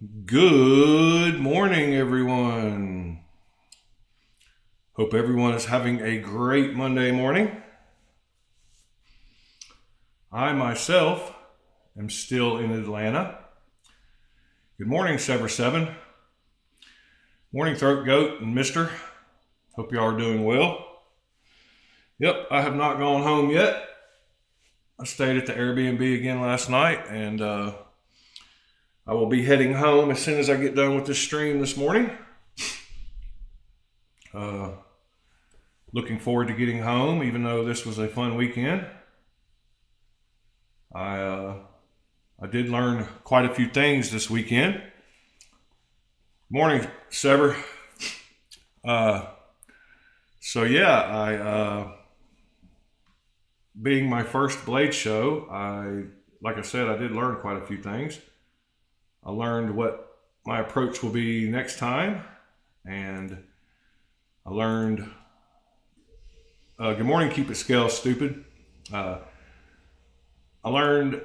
Good morning, everyone. Hope everyone is having a great Monday morning. I myself am still in Atlanta. Good morning, Sever 7. Morning, Throat Goat and Mister. Hope you all are doing well. Yep, I have not gone home yet. I stayed at the Airbnb again last night, and I will be heading home as soon as I get done with this stream this morning. Looking forward to getting home, even though this was a fun weekend. I did learn quite a few things this weekend. Morning, Sever. Being my first blade show, like I said, I did learn quite a few things. I learned what my approach will be next time, and I learned, good morning, keep it scale, stupid. I learned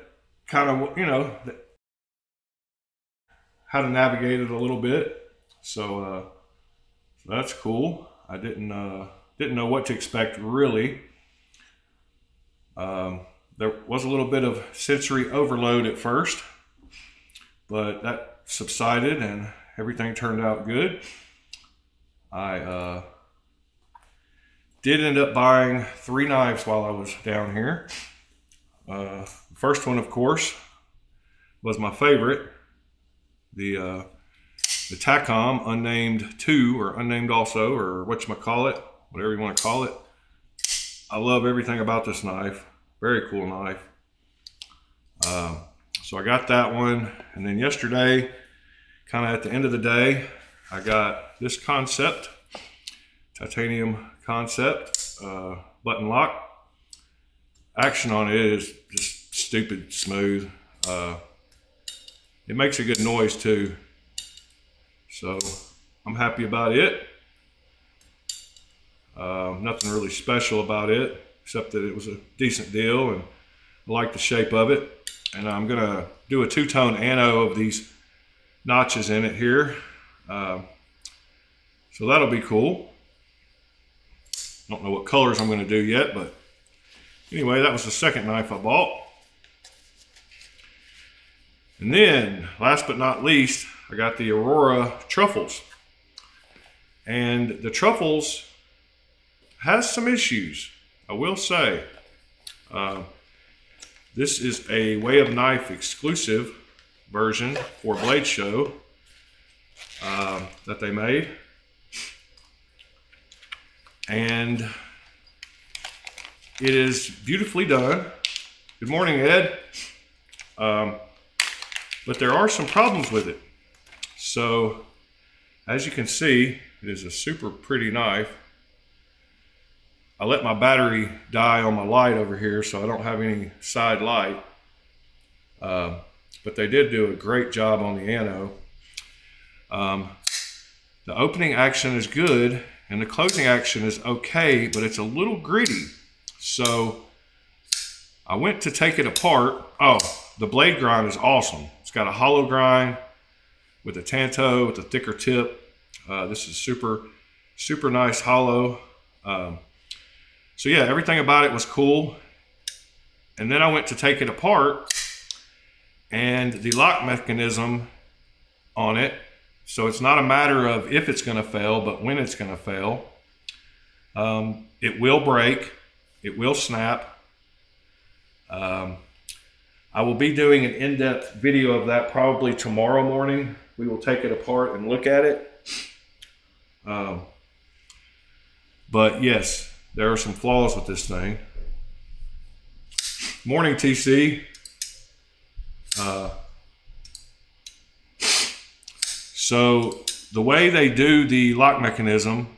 kind of, how to navigate it a little bit. So that's cool. I didn't know what to expect, really. There was a little bit of sensory overload at first, but that subsided and everything turned out good. I did end up buying 3 knives while I was down here. First one, of course, was my favorite, the Tacom Unnamed 2, or Unnamed Also, or whatchamacallit, whatever you want to call it. I love everything about this knife. Very cool knife. So I got that one, and then yesterday, kind of at the end of the day, I got this Concept, titanium Concept, button lock. Action on it is just stupid smooth. It makes a good noise too, so I'm happy about it. Nothing really special about it, except that it was a decent deal, and I like the shape of it. And I'm gonna do a two-tone ano of these notches in it here. So that'll be cool. Don't know what colors I'm gonna do yet, but anyway, that was the second knife I bought. And then, last but not least, I got the Aurora Truffles. And the Truffles has some issues, I will say. This is a Way of Knife exclusive version for Blade Show that they made. And it is beautifully done. Good morning, Ed. But there are some problems with it. So, as you can see, it is a super pretty knife. I let my battery die on my light over here, so I don't have any side light. But they did do a great job on the ano. The opening action is good, and the closing action is okay, but it's a little gritty. So I went to take it apart. Oh, the blade grind is awesome. It's got a hollow grind with a tanto with a thicker tip. This is super, super nice hollow. So yeah, everything about it was cool. And then I went to take it apart, and the lock mechanism on it, so it's not a matter of if it's gonna fail, but when it's gonna fail. It will break, it will snap. I will be doing an in-depth video of that probably tomorrow morning. We will take it apart and look at it. But yes, there are some flaws with this thing. Morning, TC. So the way they do the lock mechanism,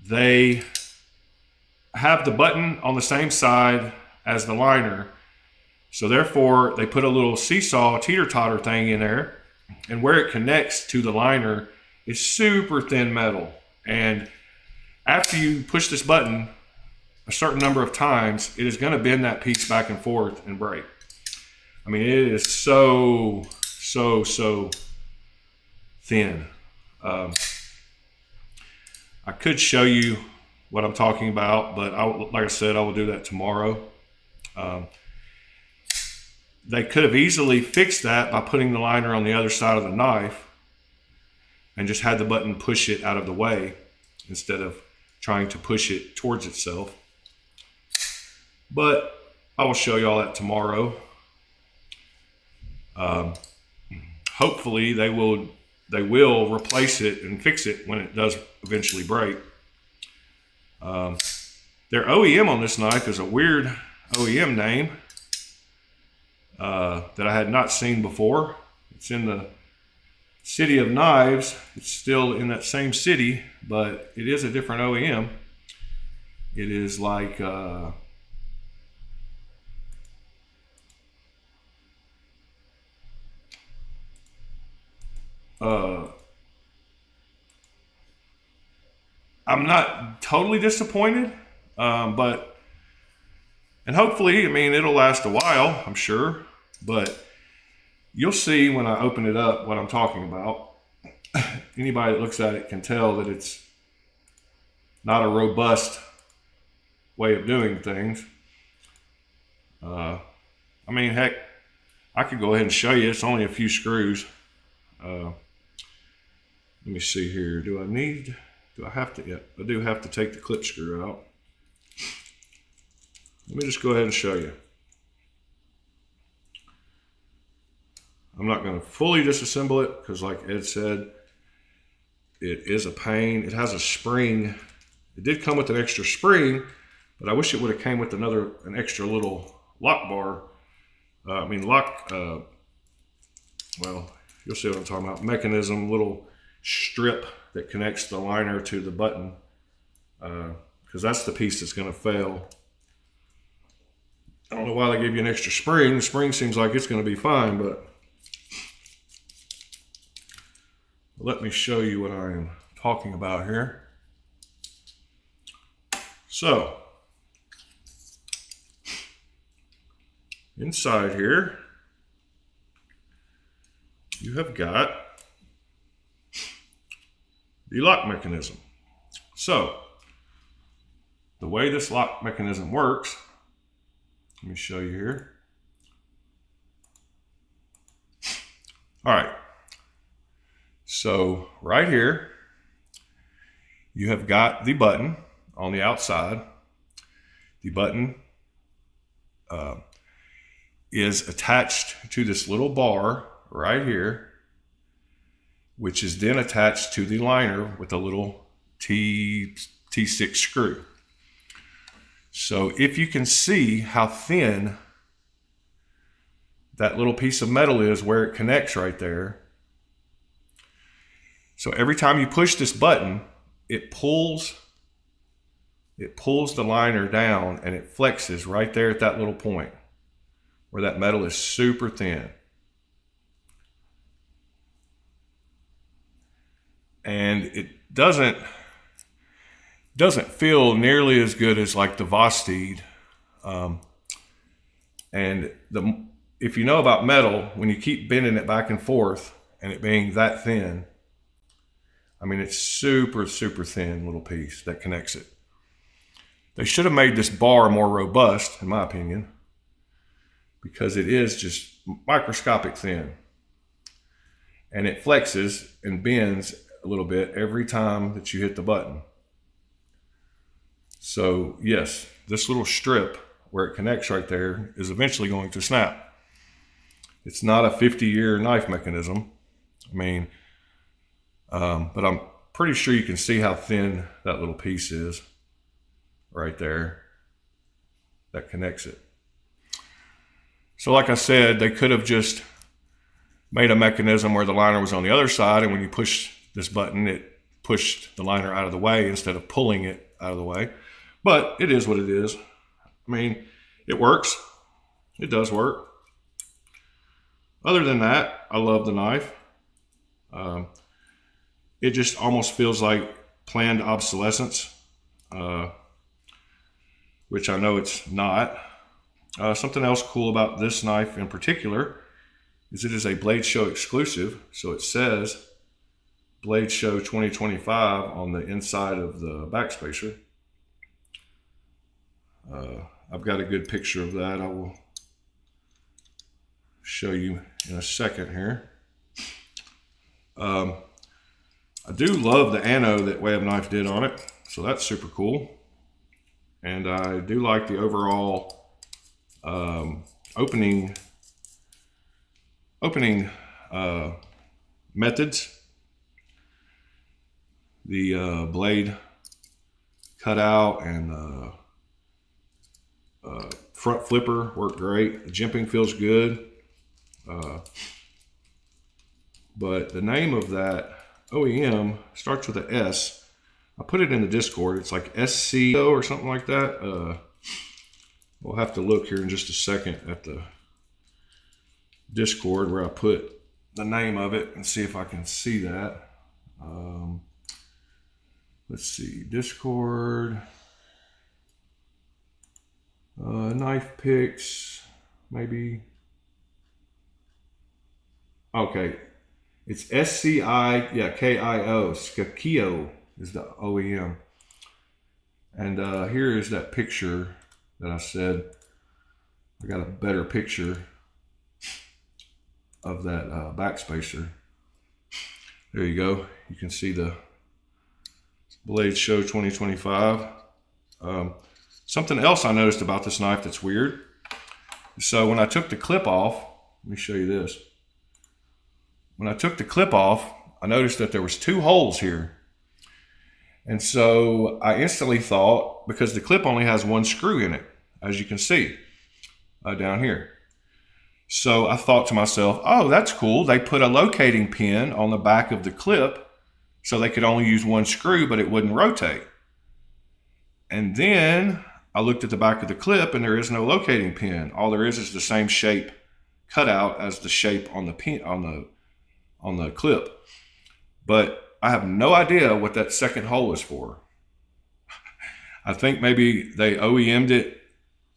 they have the button on the same side as the liner. So therefore, they put a little seesaw teeter-totter thing in there, and where it connects to the liner is super thin metal. And after you push this button a certain number of times, it is going to bend that piece back and forth and break. I mean, it is so thin. I could show you what I'm talking about, but like I said, I will do that tomorrow. They could have easily fixed that by putting the liner on the other side of the knife and just had the button push it out of the way instead of trying to push it towards itself. But I will show you all that tomorrow. Hopefully they will replace it and fix it when it does eventually break. Their OEM on this knife is a weird OEM name that I had not seen before. It's in the city of Knives. It's still in that same city, but it is a different OEM. It is like I'm not totally disappointed, and hopefully, I mean, it'll last a while, I'm sure, but you'll see when I open it up what I'm talking about. Anybody that looks at it can tell that it's not a robust way of doing things. I mean, heck, I could go ahead and show you. It's only a few screws. Let me see here. Do I have to? Yeah, I do have to take the clip screw out. Let me just go ahead and show you. I'm not going to fully disassemble it because, like Ed said, it is a pain. It has a spring. It did come with an extra spring, but I wish it would have came with an extra little lock bar. Well, you'll see what I'm talking about. Mechanism, little strip that connects the liner to the button, because that's the piece that's going to fail. I don't know why they gave you an extra spring. The spring seems like it's going to be fine, but let me show you what I am talking about here. So, inside here, you have got the lock mechanism. So, the way this lock mechanism works, let me show you here. All right. So, right here, you have got the button on the outside. The button is attached to this little bar right here, which is then attached to the liner with a little T6 screw. So if you can see how thin that little piece of metal is where it connects right there. So every time you push this button, it pulls the liner down and it flexes right there at that little point where that metal is super thin. And it doesn't feel nearly as good as like the Vosteed. If you know about metal, when you keep bending it back and forth and it being that thin, I mean, it's super, super thin little piece that connects it. They should have made this bar more robust, in my opinion, because it is just microscopic thin. And it flexes and bends a little bit every time that you hit the button. So yes, this little strip where it connects right there is eventually going to snap. It's not a 50-year knife mechanism. I mean, but I'm pretty sure you can see how thin that little piece is right there that connects it. So like I said, they could have just made a mechanism where the liner was on the other side, and when you push this button, it pushed the liner out of the way instead of pulling it out of the way. But it is what it is. I mean, it works. It does work. Other than that, I love the knife. It just almost feels like planned obsolescence, which I know it's not. Something else cool about this knife in particular is it is a Blade Show exclusive. So it says Blade Show 2025 on the inside of the backspacer. I've got a good picture of that. I will show you in a second here. I do love the ano that Way of Knife did on it, so that's super cool. And I do like the overall opening methods. The blade cutout and front flipper worked great. The jimping feels good. But the name of that OEM starts with an S. I put it in the Discord. It's like SCO or something like that. We'll have to look here in just a second at the Discord where I put the name of it and see if I can see that. Let's see, Discord, knife picks, maybe. Okay, it's SCI, yeah, KIO, Skakio is the OEM. And here is that picture that I said. I got a better picture of that backspacer. There you go. You can see the Blade Show 2025. Something else I noticed about this knife that's weird. So when I took the clip off, let me show you this. When I took the clip off, I noticed that there was 2 holes here. And so I instantly thought, because the clip only has 1 screw in it, as you can see down here. So I thought to myself, oh, that's cool. They put a locating pin on the back of the clip so they could only use 1 screw, but it wouldn't rotate. And then I looked at the back of the clip and there is no locating pin. All there is the same shape cutout as the shape on the pin on the clip. But I have no idea what that second hole is for. I think maybe they OEM'd it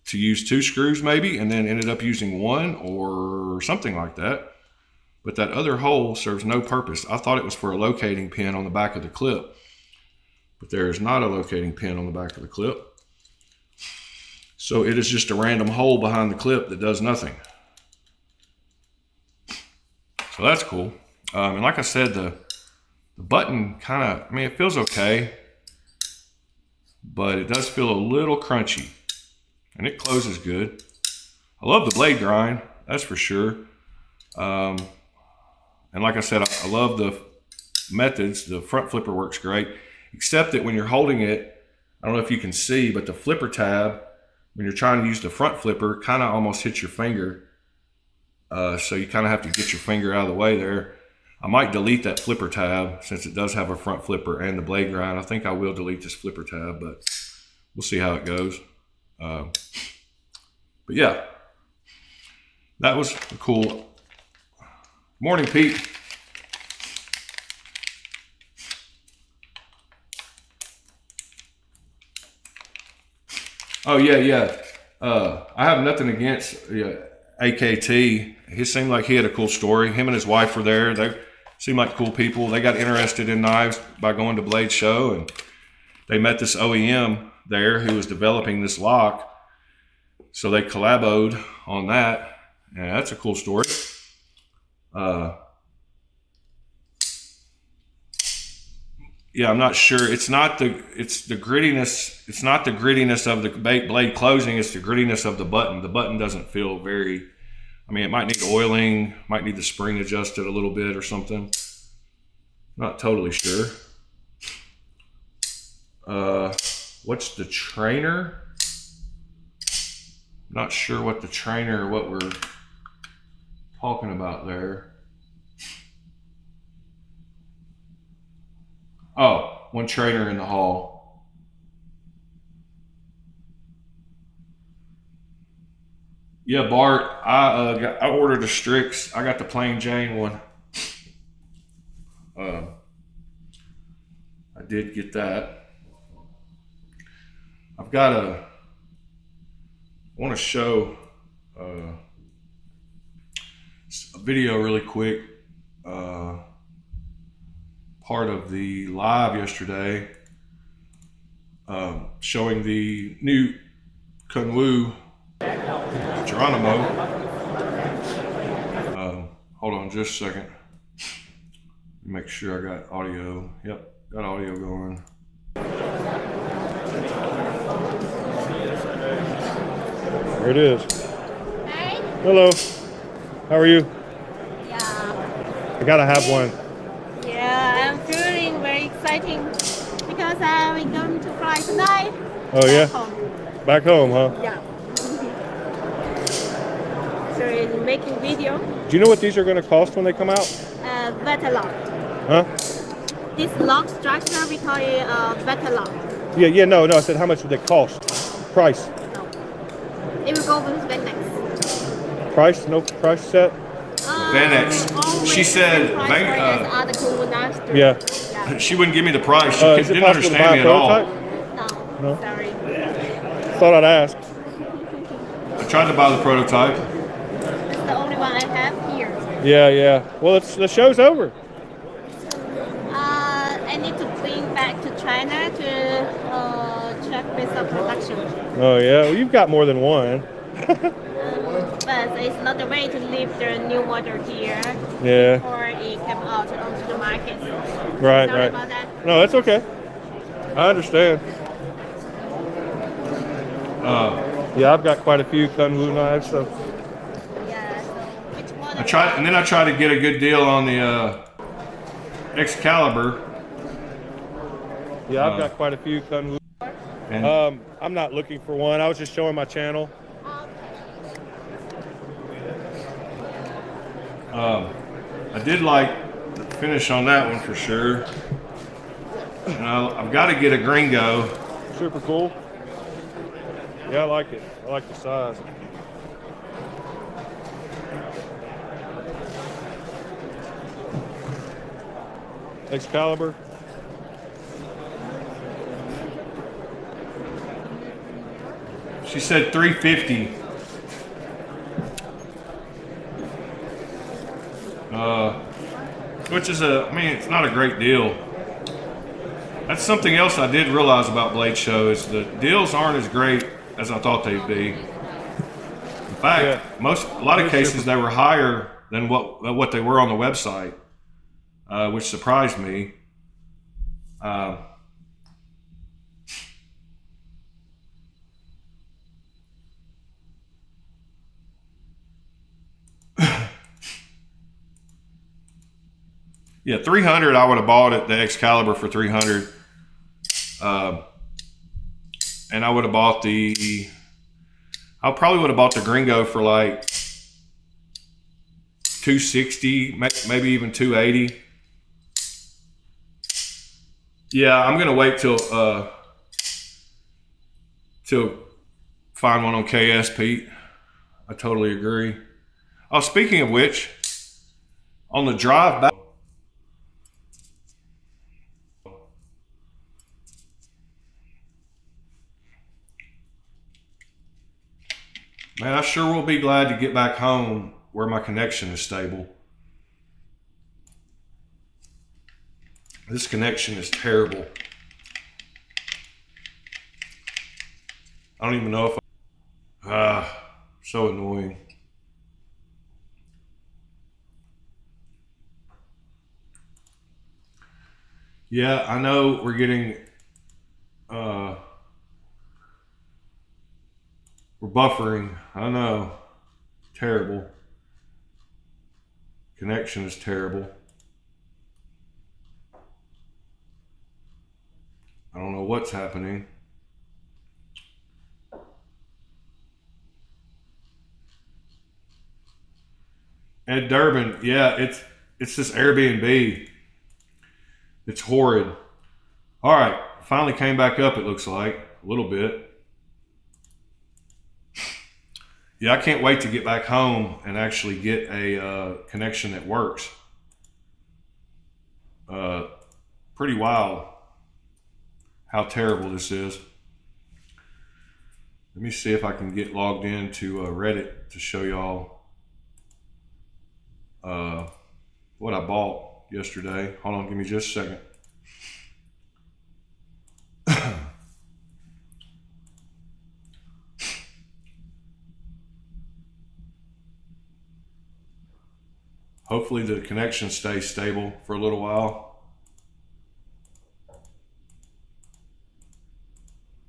to use 2 screws maybe, and then ended up using 1 or something like that. But that other hole serves no purpose. I thought it was for a locating pin on the back of the clip, but there is not a locating pin on the back of the clip. So it is just a random hole behind the clip that does nothing. So that's cool. And like I said, the button kind of, I mean, it feels okay, but it does feel a little crunchy. And it closes good. I love the blade grind, that's for sure. And like I said, I love the methods. The front flipper works great, except that when you're holding it, I don't know if you can see, but the flipper tab, when you're trying to use the front flipper, kind of almost hits your finger. So you kind of have to get your finger out of the way there. I might delete that flipper tab since it does have a front flipper and the blade grind. I think I will delete this flipper tab, but we'll see how it goes. But yeah, that was cool. Morning, Pete. Oh yeah. I have nothing against AKT. He seemed like he had a cool story. Him and his wife were there. They seemed like cool people. They got interested in knives by going to Blade Show, and they met this OEM there who was developing this lock. So they collaboed on that. And that's a cool story. Yeah, I'm not sure. It's the grittiness. It's not the grittiness of the blade closing. It's the grittiness of the button. The button doesn't feel very, I mean, it might need oiling, might need the spring adjusted a little bit or something. Not totally sure. What's the trainer? Not sure what the trainer, what we're talking about there. Oh, 1 trainer in the hall. Yeah, Bart, I ordered a Strix. I got the plain Jane one. I did get that. I've got I want to show a video really quick. Part part of the live yesterday, showing the new Kunwu Geronimo. Hold on just a second. Make sure I got audio. Yep, got audio going. There it is. Hi. Hello. How are you? Yeah. I gotta have one. Yeah, I'm feeling very exciting because we're going to fly tonight. Oh yeah? Home. Back home, huh? Yeah. So we're making video. Do you know what these are gonna cost when they come out? Better lock. Huh? This lock structure we call it better lock. Yeah, no, I said how much would they cost? Price. No. It will go with Venex. Price? No price set? Venex. She said other cool knives too. Yeah. she wouldn't give me the price. She Is it didn't possible to buy understand me a at all. prototype? No, No? sorry. Thought I'd ask. I tried to buy the prototype. It's the only one I have here. Yeah. Well, the show's over. I need to bring back to China to check with the production. Oh yeah. Well, you've got more than one. But it's not the way to leave the new model here Yeah. before it comes out onto the market. Right. Sorry about that. No, that's okay. I understand. Yeah, I've got quite a few Kunwu knives, so. Yeah. So which model? I tried to get a good deal on the Excalibur. Yeah, I've got quite a few Kunwu. And I'm not looking for one. I was just showing my channel. I did like the finish on that one for sure. And I've got to get a Gringo. Super cool. Yeah, I like it. I like the size. Excalibur. She said 350. Which is it's not a great deal. That's something else I did realize about Blade Show is the deals aren't as great as I thought they'd be. In fact, a lot of cases they were higher than what they were on the website, which surprised me. Yeah, 300. I would have bought it, the Excalibur, for 300, and I would have bought I probably would have bought the Gringo for like 260, maybe even 280. Yeah, I'm gonna wait till find one on KS, Pete. I totally agree. Oh, speaking of which, on the drive back. Man, I sure will be glad to get back home where my connection is stable. This connection is terrible. I don't even know if so annoying. Yeah, I know we're getting we're buffering. I know. Terrible. Connection is terrible. I don't know what's happening. Ed Durbin, yeah, it's this Airbnb. It's horrid. All right, finally came back up, it looks like, a little bit. Yeah, I can't wait to get back home and actually get a connection that works. Pretty wild how terrible this is. Let me see if I can get logged into Reddit to show y'all what I bought yesterday. Hold on, give me just a second. Hopefully the connection stays stable for a little while.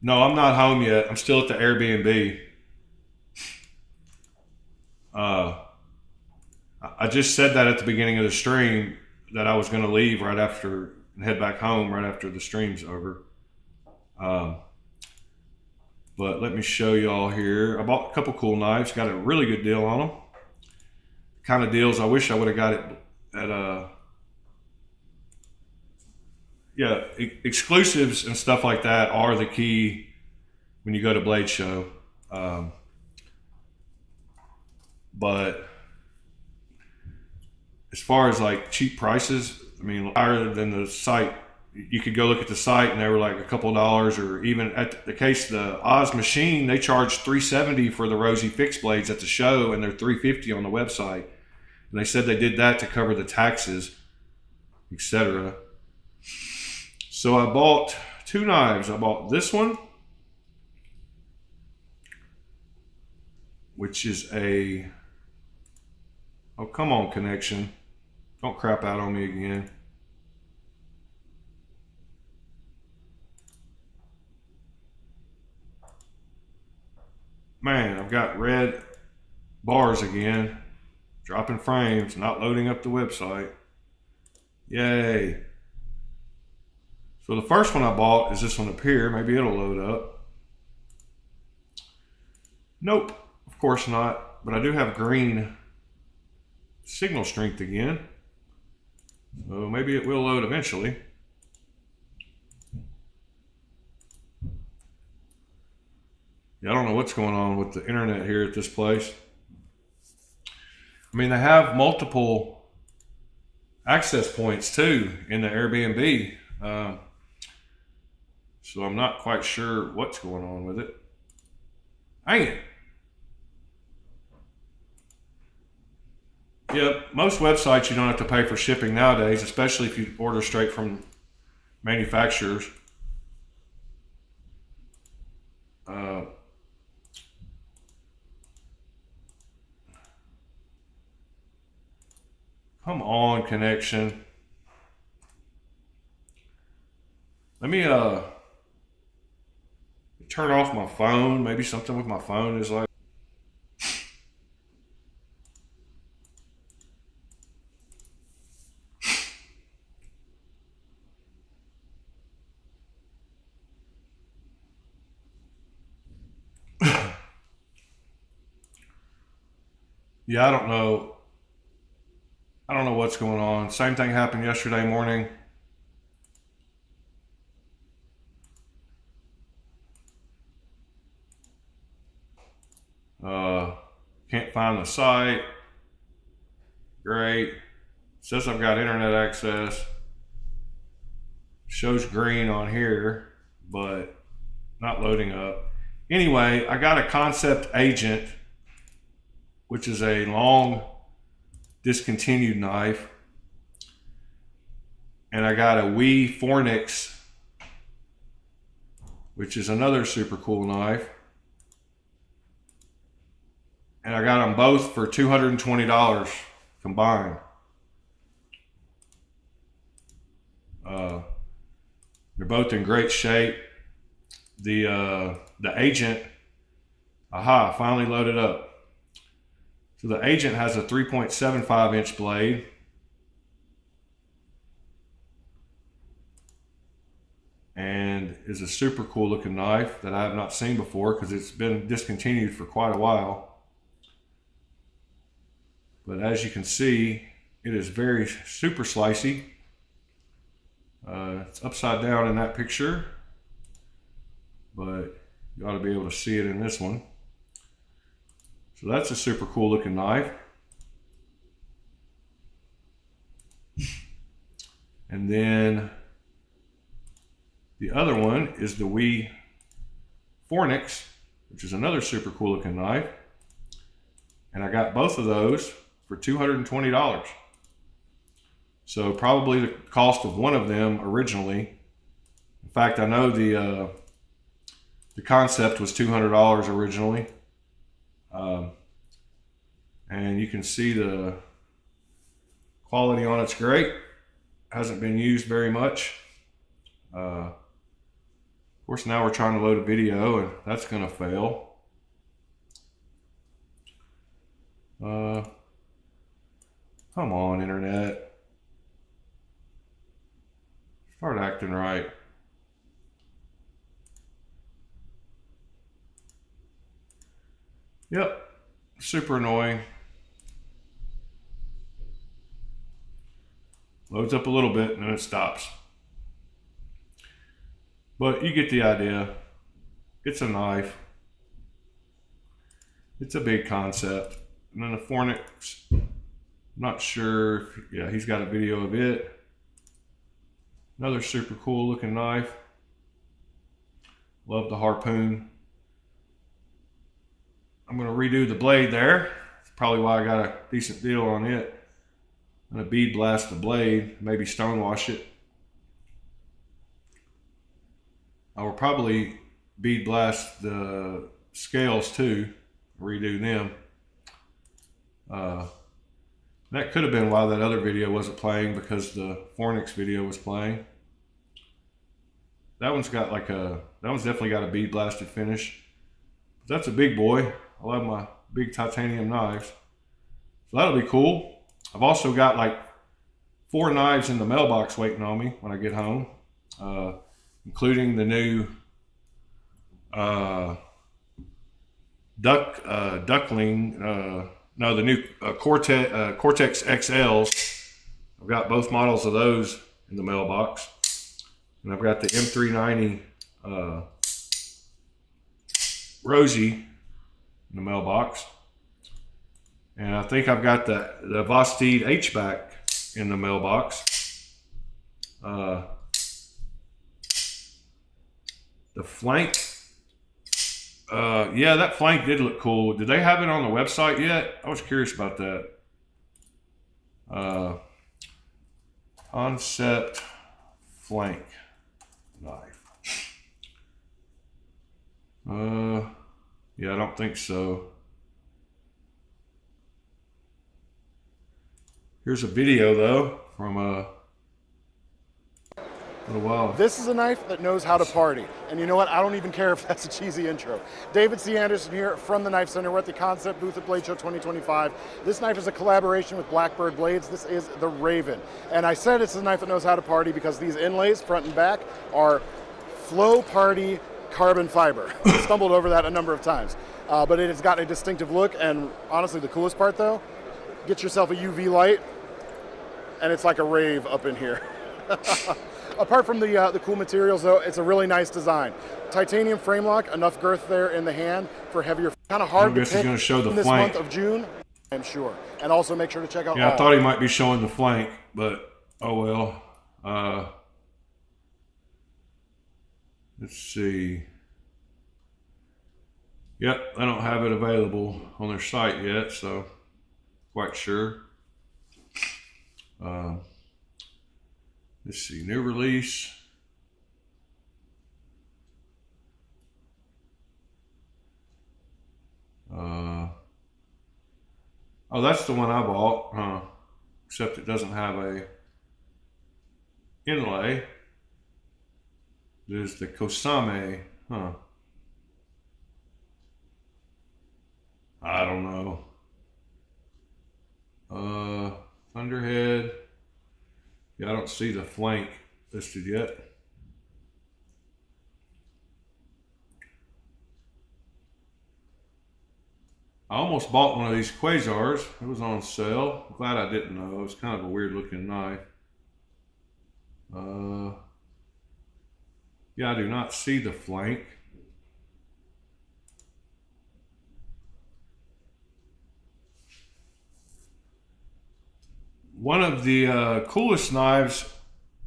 No, I'm not home yet. I'm still at the Airbnb. I just said that at the beginning of the stream that I was going to leave right after and head back home right after the stream's over. But let me show y'all here. I bought a couple cool knives. Got a really good deal on them. Kind of deals I wish I would have got it at yeah, exclusives and stuff like that are the key when you go to Blade Show. But as far as like cheap prices, I mean, higher than the site, you could go look at the site and they were like a couple of dollars, or even at the case, the Oz Machine, they charged $370 for the Rosie fixed blades at the show, and they're $350 on the website. And they said they did that to cover the taxes, etc. So I bought two knives. I bought this one, which is a, oh, come on, connection. Don't crap out on me again. Man, I've got red bars again. Dropping frames, not loading up the website. Yay. So the first one I bought is this one up here. Maybe it'll load up. Nope, of course not. But I do have green signal strength again. So maybe it will load eventually. Yeah, I don't know what's going on with the internet here at this place. I mean, they have multiple access points too in the Airbnb. So I'm not quite sure what's going on with it. Dang it. Yep, most websites you don't have to pay for shipping nowadays, especially if you order straight from manufacturers. Come on, connection. Let me turn off my phone. Maybe something with my phone is like. Yeah, I don't know. I don't know what's going on. Same thing happened yesterday morning. Can't find the site. Great. Says I've got internet access. Shows green on here, but not loading up. Anyway, I got a Concept Agent, which is a long discontinued knife, and I got a Wee Fornix, which is another super cool knife, and I got them both for $220 combined. They're both in great shape. The Agent, aha, finally loaded up. So the Agent has a 3.75 inch blade. And is a super cool looking knife that I have not seen before because it's been discontinued for quite a while. But as you can see, it is very super slicey. It's upside down in that picture, but you ought to be able to see it in this one. So that's a super cool looking knife. And then the other one is the Wee Fornix, which is another super cool looking knife. And I got both of those for $220. So probably the cost of one of them originally. In fact, I know the concept was $200 originally. And you can see the quality on it's great. Hasn't been used very much. Of course, now we're trying to load a video and that's gonna fail. Come on, internet. Start acting right. Yep, super annoying. Loads up a little bit and then it stops. But you get the idea. It's a knife. It's a big concept. And then the Fornix, I'm not sure. Yeah, he's got a video of it. Another super cool looking knife. Love the harpoon. I'm going to redo the blade there. That's probably why I got a decent deal on it. I'm going to bead blast the blade, maybe stonewash it. I will probably bead blast the scales too, redo them. That could have been why that other video wasn't playing, because the Fornix video was playing. That one's got like that one's definitely got a bead blasted finish. But that's a big boy. I love my big titanium knives. So that'll be cool. I've also got like 4 knives in the mailbox waiting on me when I get home, including the new the new Cortex XLs. I've got both models of those in the mailbox. And I've got the M390 Rosie in the mailbox. And I think I've got the Vosteed H-back in the mailbox. The flank. Yeah, that flank did look cool. Did they have it on the website yet? I was curious about that. Concept flank knife. Yeah, I don't think so. Here's a video though from a little while. This is a knife that knows how to party. And you know what? I don't even care if that's a cheesy intro. David C. Anderson here from the Knife Center. We're at the Concept booth at Blade Show 2025. This knife is a collaboration with Blackbird Blades. This is the Raven. And I said it's a knife that knows how to party because these inlays, front and back, are Flow Party carbon fiber. I stumbled over that a number of times. But it has got a distinctive look. And honestly, the coolest part though, get yourself a UV light and it's like a rave up in here. Apart from the cool materials, though, it's a really nice design. Titanium frame lock, enough girth there in the hand for heavier. Kind of hard to pick show the in this flank. month of June, I'm sure. And also make sure to check out. Yeah, I thought he might be showing the flank, but oh well. Let's see. Yep, I don't have it available on their site yet, so quite sure. Let's see, new release. Oh, that's the one I bought, huh? Except it doesn't have a inlay. There's the Kosame, huh? I don't know. Thunderhead. Yeah, I don't see the flank listed yet. I almost bought one of these Quasars. It was on sale. I'm glad I didn't though. It was kind of a weird looking knife. Yeah, I do not see the flank. One of the coolest knives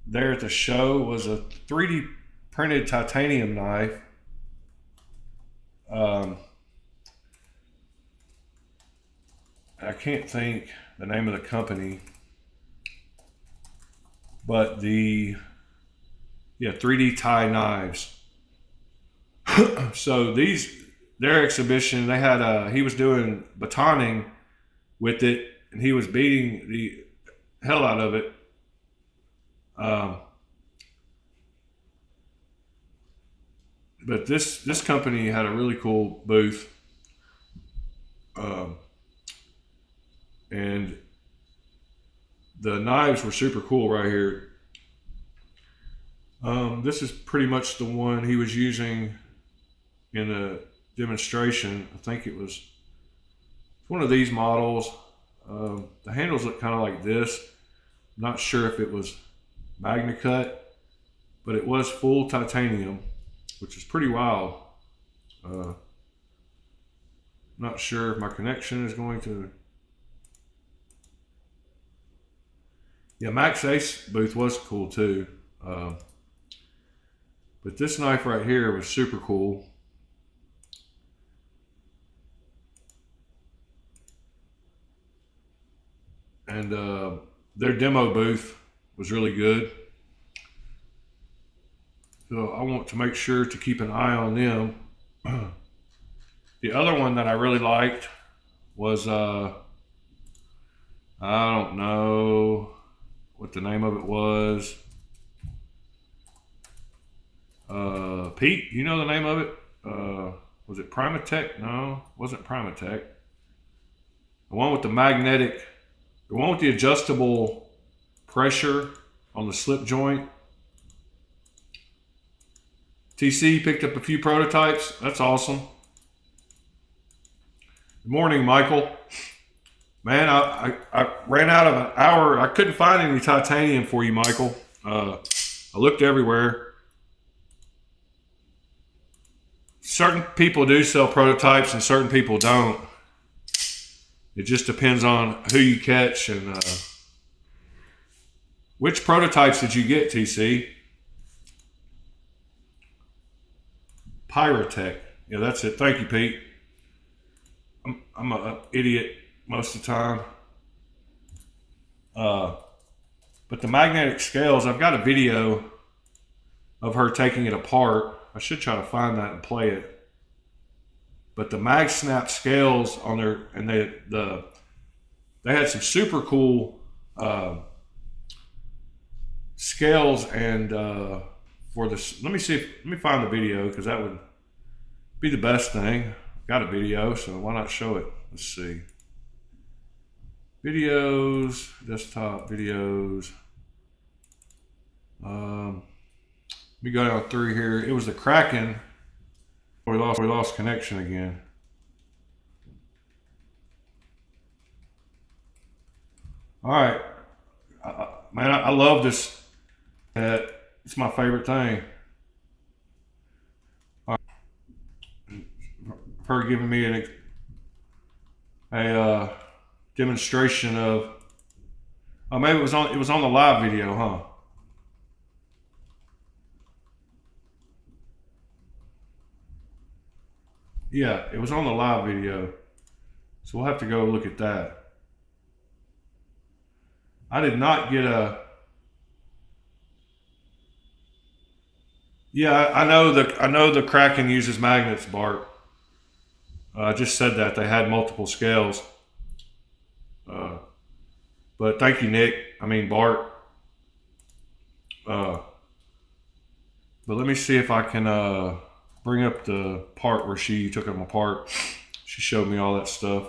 there at the show was a 3D printed titanium knife. I can't think the name of the company. but the 3D tie knives. So their exhibition, they had he was doing batoning with it, and he was beating the hell out of it. But this company had a really cool booth, and the knives were super cool right here. This is pretty much the one he was using in a demonstration. I think it was one of these models. The handles look kind of like this. I'm not sure if it was Magna Cut, but it was full titanium, which is pretty wild. Not sure if my connection is going to... Yeah, Max Ace booth was cool too. But this knife right here was super cool. And their demo booth was really good. So I want to make sure to keep an eye on them. The other one that I really liked was, I don't know what the name of it was. Pete, you know the name of it? Was it Primatech? No, it wasn't Primatech. The one with the magnetic, the one with the adjustable pressure on the slip joint. TC picked up a few prototypes. That's awesome. Good morning, Michael. Man, I ran out of an hour. I couldn't find any titanium for you, Michael. I looked everywhere. Certain people do sell prototypes and certain people don't. It just depends on who you catch and which prototypes did you get, TC? Pyrotech. Yeah, that's it. Thank you, Pete. I'm an idiot most of the time. But the magnetic scales, I've got a video of her taking it apart. I should try to find that and play it. But the mag snap scales on there, and they had some super cool scales and for this. Let me find the video, because that would be the best thing. Got a video, so why not show it? Let's see. Videos, desktop videos. Let me go down through here. It was the Kraken. We lost connection again. All right, man, I love this. It's my favorite thing. All right. Her giving me a demonstration of. Oh, maybe it was on the live video, huh? Yeah, it was on the live video. So we'll have to go look at that. I did not get a... Yeah, I know the Kraken uses magnets, Bart. I just said that. They had multiple scales. But thank you, Nick. I mean, Bart. But let me see if I can... bring up the part where she took them apart. She showed me all that stuff.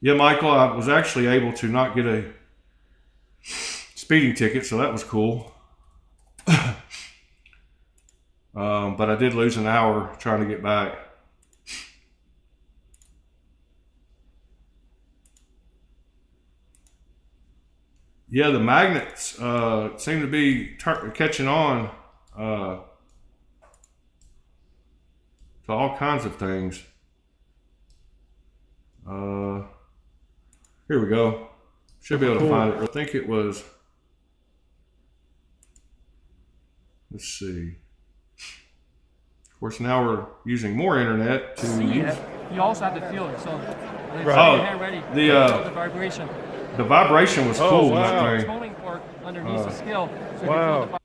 Yeah, Michael, I was actually able to not get a speeding ticket, so that was cool. But I did lose an hour trying to get back. Yeah, the magnets seem to be catching on to all kinds of things. Here we go. Should be able to find it. I think it was. Let's see. Of course, now we're using more internet to use. You also have to feel it, so right. your hand ready. The vibration. The vibration was Oh, cool. wow. That thing. Towing fork underneath the skill. So Wow.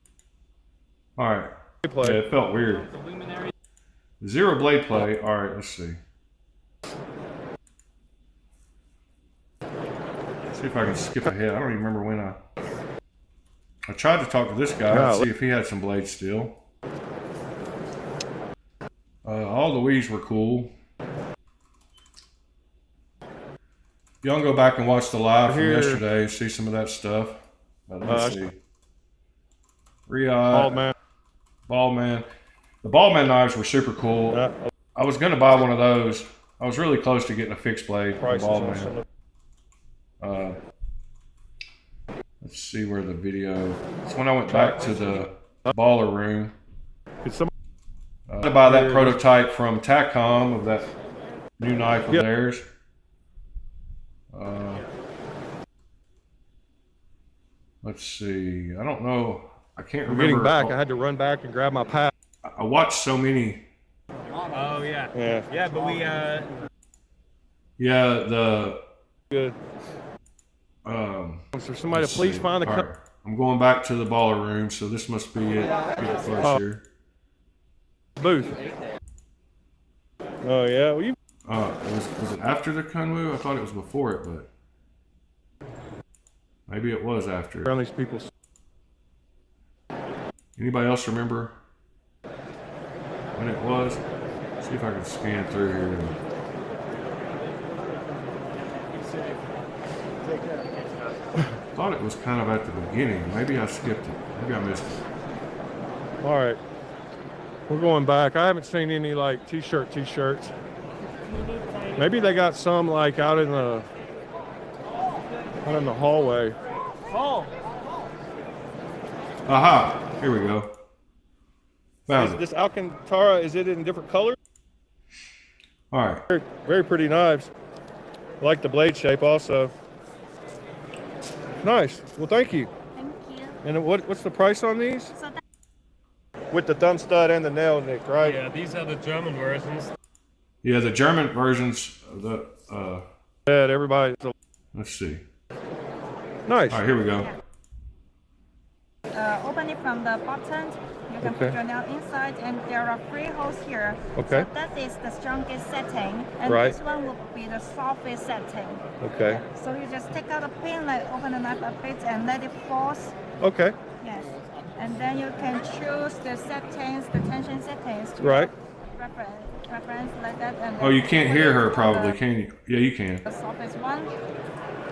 All right. Play. Yeah, it felt weird. the luminary. Zero blade play. All right, let's see. See if I can skip ahead. I don't even remember when I tried to talk to this guy Wow. and see if he had some blades still. All the Wii's were cool. Y'all can go back and watch the live from Here. yesterday, see some of that stuff. Let me see. Riyadh, Bald man. The Ballman knives were super cool. Yeah. I was gonna buy one of those. I was really close to getting a fixed blade from Prices on Ballman. some of- Let's see where the video. It's when I went back to the baller room. Could some To buy that prototype from TACCOM of that new knife of Yep. theirs. Let's see. I don't know. I can't I'm remember. getting back. I had to run back and grab my pad. I watched so many. Oh yeah. Yeah. Yeah, but we Yeah, the. Good. Is there somebody to let's please see. find the All right. I'm going back to the baller room, so this must be it. Get close Oh. here. booth? Oh yeah. Well, you. Was it after the Kunwu? I thought it was before it, but maybe it was after. Around these people. Anybody else remember when it was? See if I can scan through here. Thought it was kind of at the beginning. Maybe I skipped it. Maybe I missed it. All right. We're going back. I haven't seen any like t-shirts. Maybe they got some like out in the hallway. Oh, Aha! Here we go. Found Is it. this Alcantara, is it in different colors? All right. Very, very pretty knives. I like the blade shape also. Nice. Well, thank you. Thank you. And what's the price on these? So that, With the thumb stud and the nail nick, right? yeah, these are the German versions. Yeah, the German versions. The Yeah, everybody. let's see. Nice. All right, here we go. open it from the bottom. You can Okay. put your nail inside, and there are 3 holes here. Okay. So that is the strongest setting, and Right. this one will be the softest setting. Okay. So you just take out a pin, like open the knife a bit, and let it force. Okay. Yes. And then you can choose the settings, the tension settings. To Right. Reference like that. And Oh, then you can't put hear it her on probably, the- can you? Yeah, you can. The softest one.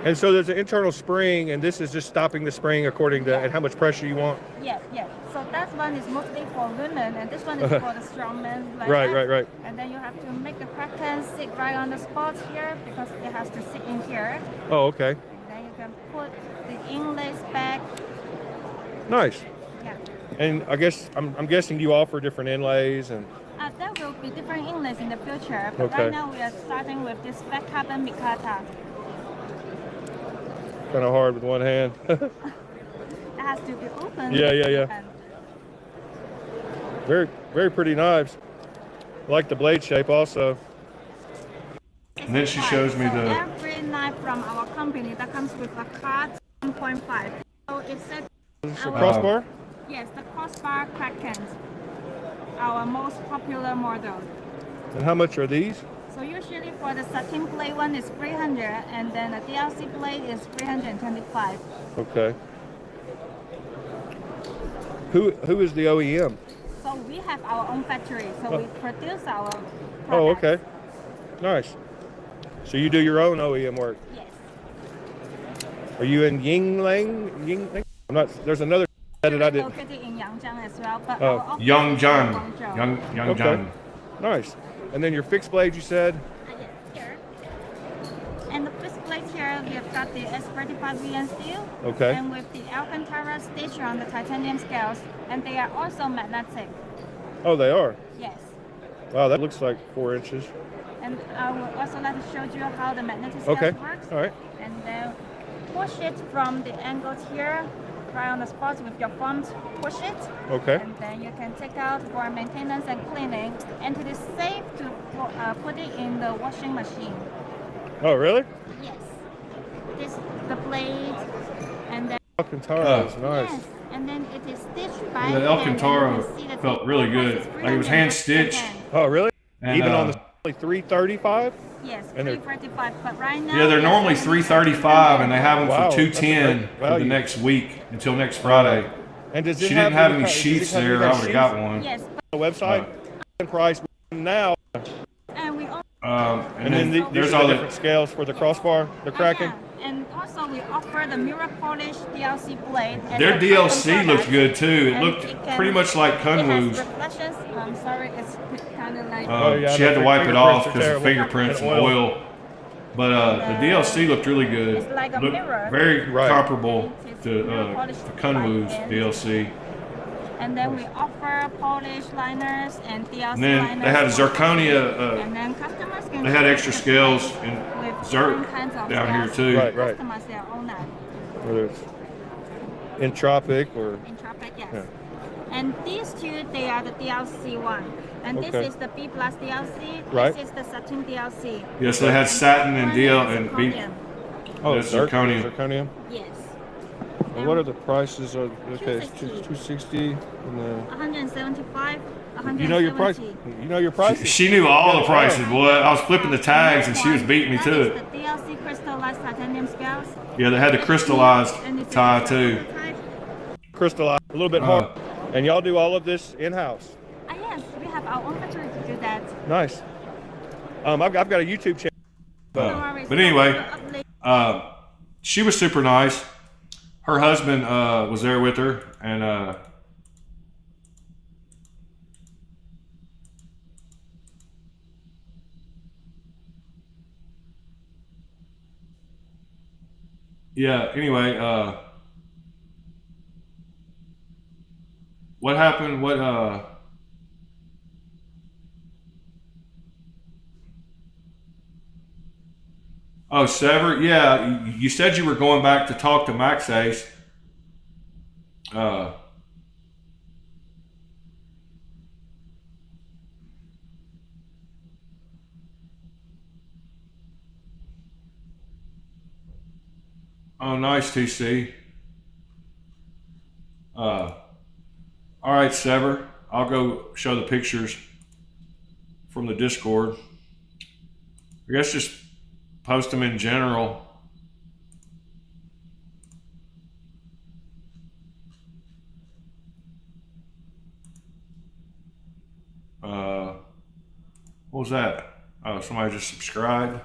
And so there's an internal spring, and this is just stopping the spring according to and how much pressure you want. Yeah, yeah. So that one is mostly for women, and this one is for the strong men. Like Right, that. right, right. And then you have to make the cracken sit right on the spot here because it has to sit in here. Oh, okay. And then you can put the inlays back. Nice. Yeah. And I guess I'm guessing you offer different inlays and There will be different inlays in the future, but Okay. right now we are starting with this flat carbon mikata. kind of hard with one hand. It has to be open. Yeah. And Very, very pretty knives. I like the blade shape also. And then she shows me so the. every knife from our company that comes with a card 1.5. So it said Is this a our- crossbar? Yes, the crossbar Kraken, our most popular model. And how much are these? So usually for the satin blade one is 300, and then the DLC blade is 325. Okay. Who is the OEM? So we have our own factory, so we produce our products. Oh, okay. Nice. So you do your own OEM work. Yes. Are you in Yingling? I'm not. There's another that I did. Located in Yangjiang as well, but Oh. our office Young is John. in Guangzhou. Young Okay. John. Nice. And then your fixed blade, you said. Yes, here. And the fixed blade here, we have got the S35 VN steel. Okay. And with the Alcantara stitch on the titanium scales, and they are also magnetic. Oh, they are. Yes. Wow, that looks like 4 inches. And I would also like to show you how the magnetic scales Okay. works. All right. And then push it from the angles here, right on the spot with your thumb. Push it. Okay. And then you can take out for maintenance and cleaning. And it is safe to put it in the washing machine. Oh, really? Yes. this the blade, and then Alcantara is nice. yes, and then it is stitched by The hand, and you Alcantara can see the felt really good. process Like it was hand stitched. Oh, really? And, Even on the 335? Yes, And they're- 345, but right now Yeah, they're we are normally selling $335, and they have them Wow, for that's a great $210 for the value. next week until next Friday. And does it She didn't have any any kind- does it sheets have any there. I kind of would have got sheets one. Yes, on the website? Price now. and we also And then these there's are all the the different scales for the crossbar, the Kraken. yeah. And also we offer the mirror polish DLC blade. as their a DLC custom looked product. good too. It And looked it can- pretty much like It has Kunwu's. reflections. I'm sorry, it's kind of like. Oh, yeah, She had the to wipe it fingerprints off are because of terrible. fingerprints and And oil. oil. But the DLC looked really good. It's like a Looked mirror. very Right. comparable It's to mirror polish Kunwu's by hand. DLC. And then we offer polish liners and DLC And then liners. they had a for- zirconia. and then customers can They had extra choose scales the in with Zerk different kinds of down here scales. too. Right, right. Customize their own knife. Whether it's Entropic or In Tropic, yes. Yeah. And these two, they are the DLC one. And Okay. this is the B plus DLC. Right. This is the satin DLC. Yes, they had satin and One deal is and beef. zirconium. oh, That's zirconium. zirconium. Yes. And what are the prices of? Okay, it's 260. 260. And 175, 170. you know your price. You know your prices. She knew all the prices, boy. I was flipping the tags and she was beating me to That it. is the DLC crystallized titanium scales. Yeah, they had the crystallized And this is tie the too. prototype. Crystallized, a little bit hard. And y'all do all of this in house. Yes, we have our own factory to do that. Nice. I've got a YouTube channel. No worries. But anyway, We'll upload- she was super nice. Her husband was there with her, and yeah. Anyway, what happened? What? Oh, Sever. Yeah, you said you were going back to talk to Max Ace. Oh, nice, TC. All right, Sever. I'll go show the pictures from the Discord. I guess just post them in general. What was that? Oh, somebody just subscribed.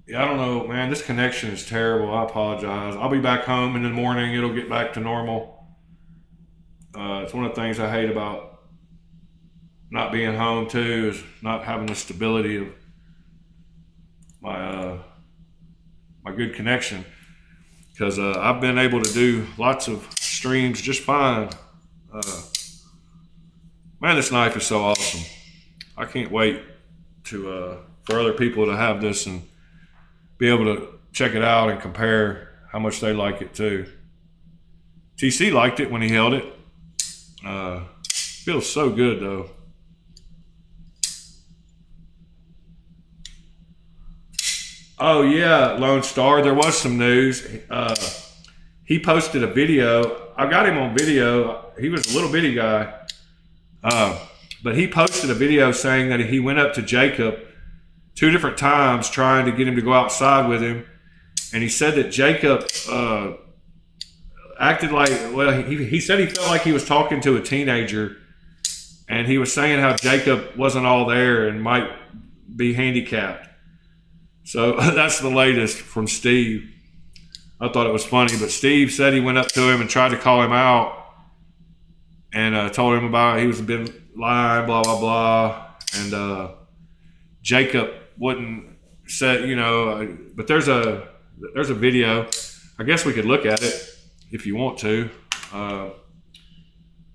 Yeah, I don't know, man. This connection is terrible. I apologize. I'll be back home in the morning. It'll get back to normal. It's one of the things I hate about not being home too, is not having the stability of my my good connection. Because I've been able to do lots of streams just fine. Man, this knife is so awesome. I can't wait to for other people to have this and be able to check it out and compare how much they like it too. TC liked it when he held it. Feels so good though. Oh yeah, Lone Star, there was some news. He posted a video. I got him on video. He was a little bitty guy. But he posted a video saying that he went up to Jacob 2 different times trying to get him to go outside with him. And he said that Jacob acted like, well, he said he felt like he was talking to a teenager. And he was saying how Jacob wasn't all there and might be handicapped. So that's the latest from Steve. I thought it was funny, but Steve said he went up to him and tried to call him out and told him about he was been lying, blah, blah, blah. And Jacob wouldn't say, you know, but there's a video. I guess we could look at it if you want to. Let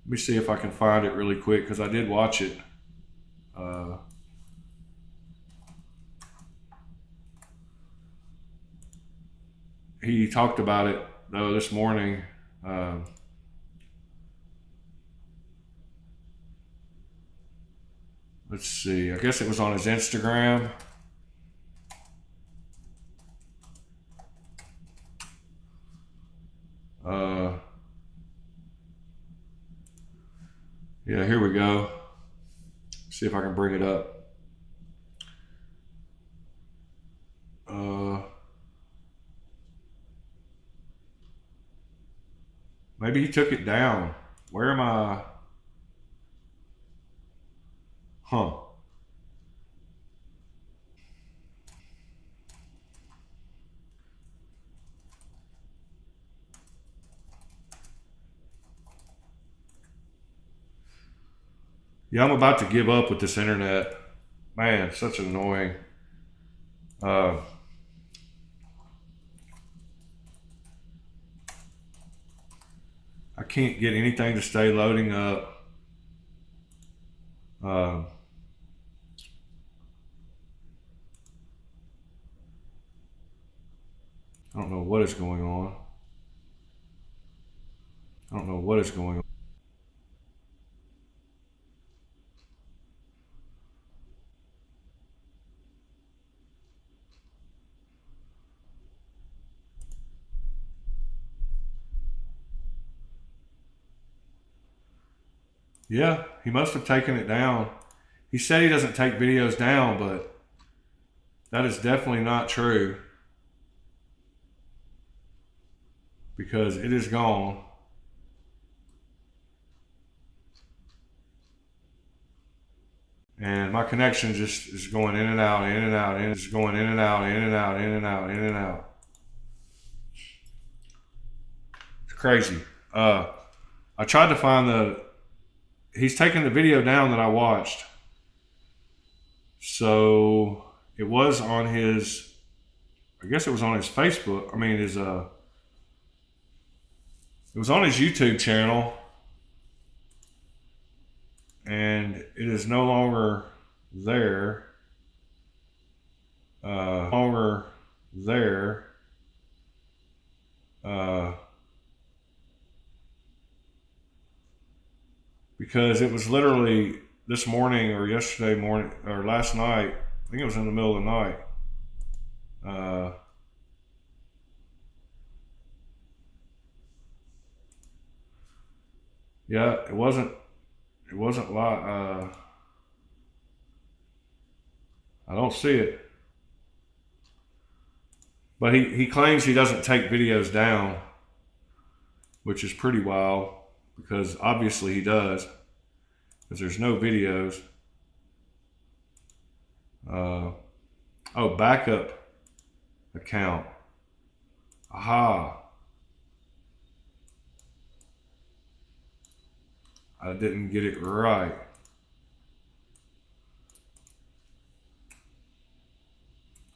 me see if I can find it really quick because I did watch it. He talked about it though this morning. Let's see. I guess it was on his Instagram. Yeah, here we go. See if I can bring it up. Maybe he took it down. Where am I? Huh. Yeah, I'm about to give up with this internet. Man, such annoying. I can't get anything to stay loading up. I don't know what is going on. I don't know what is going on. Yeah, he must have taken it down. He said he doesn't take videos down, but that is definitely not true. Because it is gone. And my connection just is going in and out, in and out, and it's going in and out, in and out, in and out, in and out. It's crazy. I tried to find he's taken the video down that I watched. So it was on his, I guess it was on his Facebook. I mean, it was on his YouTube channel. And it is no longer there. Because it was literally this morning or yesterday morning or last night. I think it was in the middle of the night. Yeah, it wasn't like, I don't see it. But he claims he doesn't take videos down, which is pretty wild because obviously he does, because there's no videos. Oh, backup account. Aha. I didn't get it right.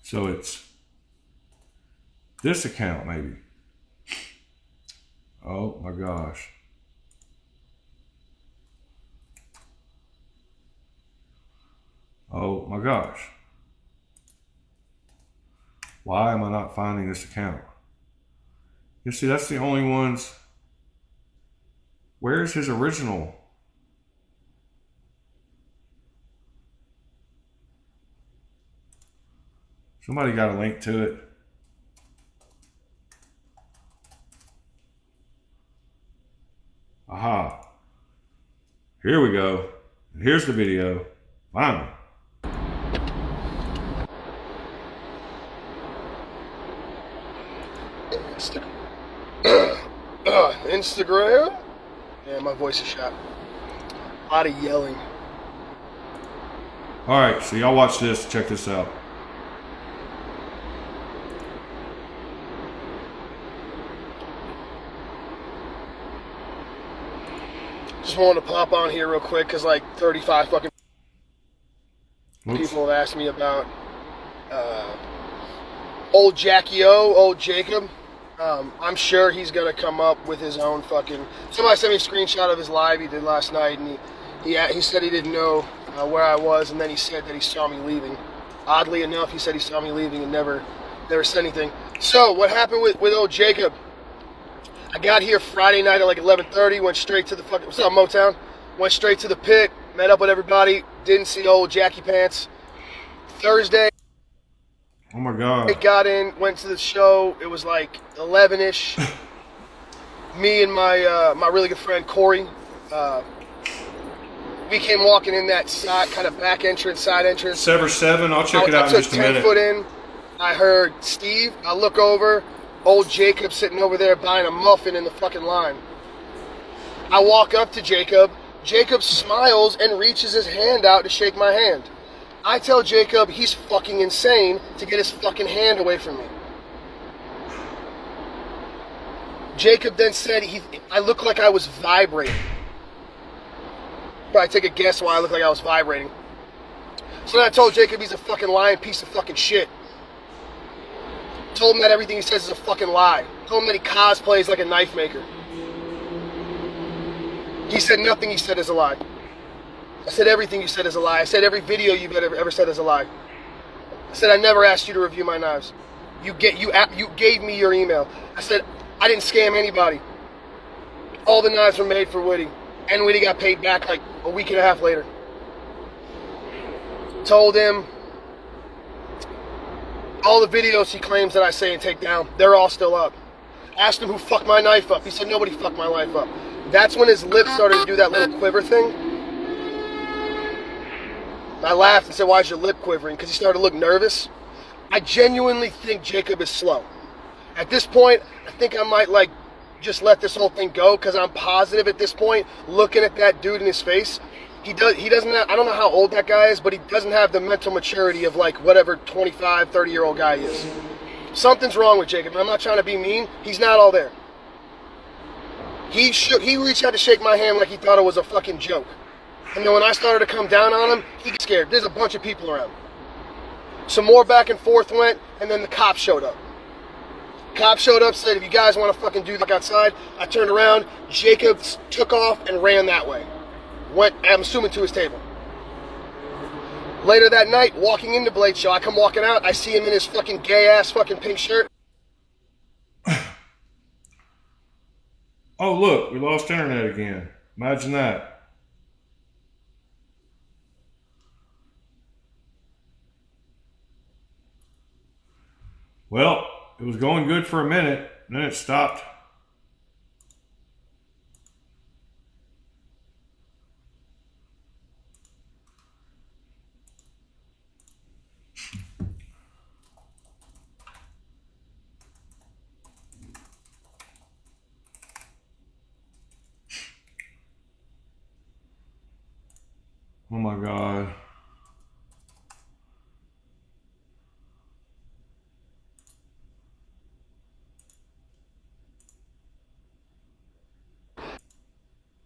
So it's this account maybe. Oh my gosh. Oh my gosh. Why am I not finding this account? You see, that's the only ones. Where's his original? Somebody got a link to it. Aha. Here we go. Here's the video. Finally. Instagram? Yeah, my voice is shot. A lot of yelling. All right, so y'all watch this. Check this out. Just wanted to pop on here real quick because like 35 fucking people have asked me about old Jackie O, old Jacob. I'm sure he's gonna come up with his own fucking. Somebody sent me a screenshot of his live he did last night, and he said he didn't know where I was, and then he said that he saw me leaving. Oddly enough, he said he saw me leaving and never said anything. So what happened with old Jacob? I got here Friday night at like 11:30. Went straight to the fucking. What's up, Motown? Went straight to the pit. Met up with everybody. Didn't see old Jackie Pants. Thursday. Oh my God. I got in, went to the show. It was like 11-ish. me and my really good friend Corey, we came walking in that side, kind of back entrance, side entrance. Sever 7, I'll check it out in I took just a 10 minute. foot in. I heard Steve. I look over, old Jacob sitting over there buying a muffin in the fucking line. I walk up to Jacob. Jacob smiles and reaches his hand out to shake my hand. I tell Jacob he's fucking insane to get his fucking hand away from me. Jacob then said I look like I was vibrating. Probably take a guess why I look like I was vibrating. So then I told Jacob he's a fucking lying piece of fucking shit. Told him that everything he says is a fucking lie. Told him that he cosplays like a knife maker. He said nothing he said is a lie. I said everything you said is a lie. I said every video you've ever said is a lie. I said I never asked you to review my knives. You gave me your email. I said I didn't scam anybody. All the knives were made for Woody. And Woody got paid back like a week and a half later. Told him all the videos he claims that I say and take down, they're all still up. Asked him who fucked my knife up. He said nobody fucked my life up. That's when his lips started to do that little quiver thing. I laughed and said, why is your lip quivering? Because he started to look nervous. I genuinely think Jacob is slow. At this point, I think I might just let this whole thing go, because I'm positive at this point, looking at that dude in his face, he doesn't have, I don't know how old that guy is, but he doesn't have the mental maturity of whatever 25, 30-year-old guy is. Something's wrong with Jacob. I'm not trying to be mean. He's not all there. He reached out to shake my hand like he thought it was a fucking joke. And then when I started to come down on him, he got scared. There's a bunch of people around. Some more back and forth went, and then the cops showed up. Cop showed up, said, if you guys want to fucking do that outside. I turned around. Jacob took off and ran that way. Went, I'm assuming, to his table. Later that night, walking into Blade Show, I come walking out. I see him in his fucking gay-ass fucking pink shirt. Oh, look, we lost internet again. Imagine that. Well, it was going good for a minute, and then it stopped. Oh my God.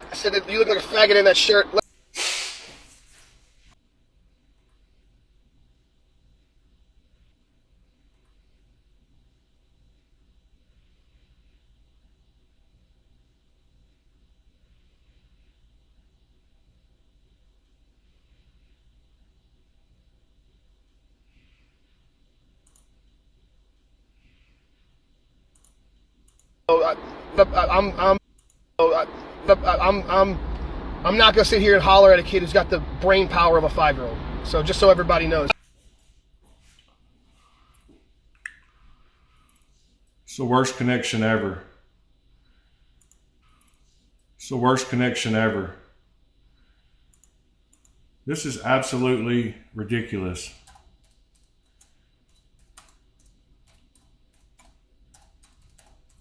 I said, you look like a faggot in that shirt. I'm not gonna sit here and holler at a kid who's got the brain power of a 5-year-old. So just so everybody knows. It's the worst connection ever. It's the worst connection ever. This is absolutely ridiculous.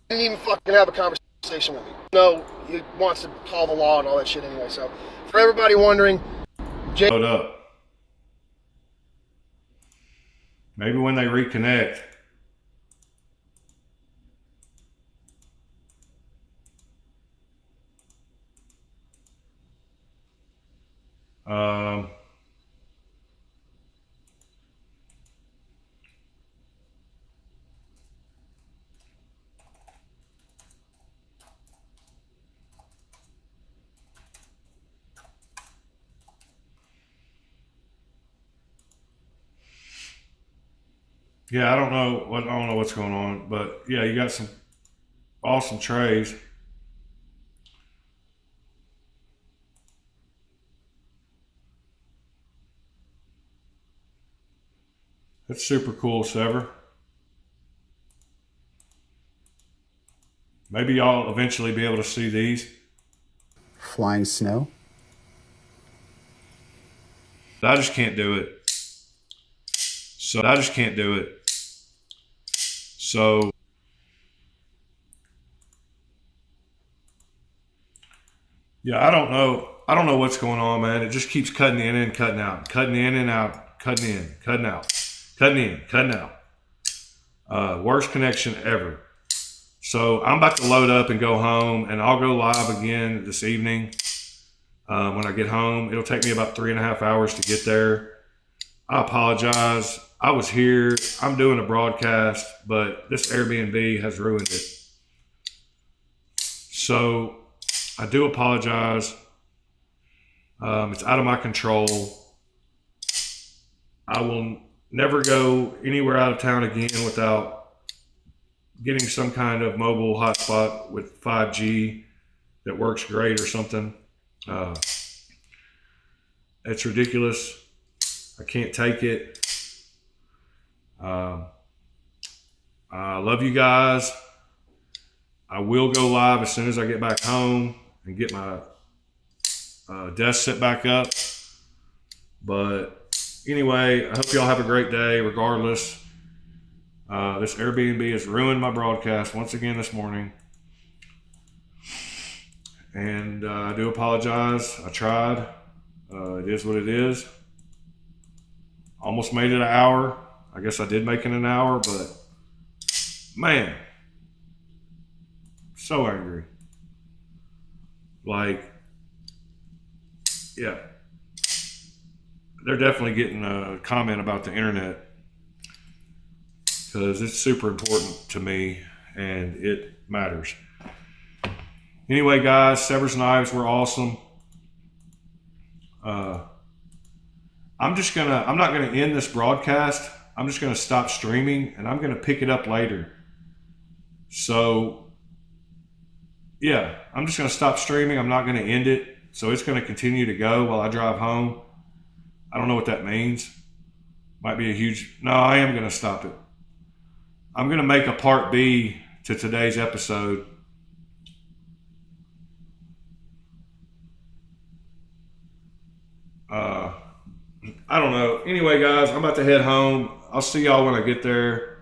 Didn't even fucking have a conversation with me. No, he wants to call the law and all that shit anyway. So for everybody wondering, Load up. Maybe when they reconnect. Yeah, I don't know what's going on, but yeah, you got some awesome trays. That's super cool, Sever. Maybe y'all eventually be able to see these. Flying snow. I just can't do it. So I just can't do it. So yeah, I don't know. I don't know what's going on, man. It just keeps cutting in and cutting out, cutting in and out, cutting in, cutting out, cutting in, cutting out. Worst connection ever. So I'm about to load up and go home, and I'll go live again this evening. When I get home, it'll take me about 3.5 hours to get there. I apologize. I was here. I'm doing a broadcast, but this Airbnb has ruined it. So I do apologize. It's out of my control. I will never go anywhere out of town again without getting some kind of mobile hotspot with 5G that works great or something. It's ridiculous. I can't take it. I love you guys. I will go live as soon as I get back home and get my desk set back up. But anyway, I hope y'all have a great day regardless. This Airbnb has ruined my broadcast once again this morning. And I do apologize. I tried. It is what it is. Almost made it an hour. I guess I did make it an hour, but man, so angry. Like, yeah. They're definitely getting a comment about the internet because it's super important to me and it matters. Anyway, guys, Sever's Knives were awesome. I'm not gonna end this broadcast. I'm just gonna stop streaming and I'm gonna pick it up later. So yeah, I'm just gonna stop streaming. I'm not gonna end it. So it's gonna continue to go while I drive home. I don't know what that means. Might be a huge, no, I am gonna stop it. I'm gonna make a part B to today's episode. I don't know. Anyway, guys, I'm about to head home. I'll see y'all when I get there.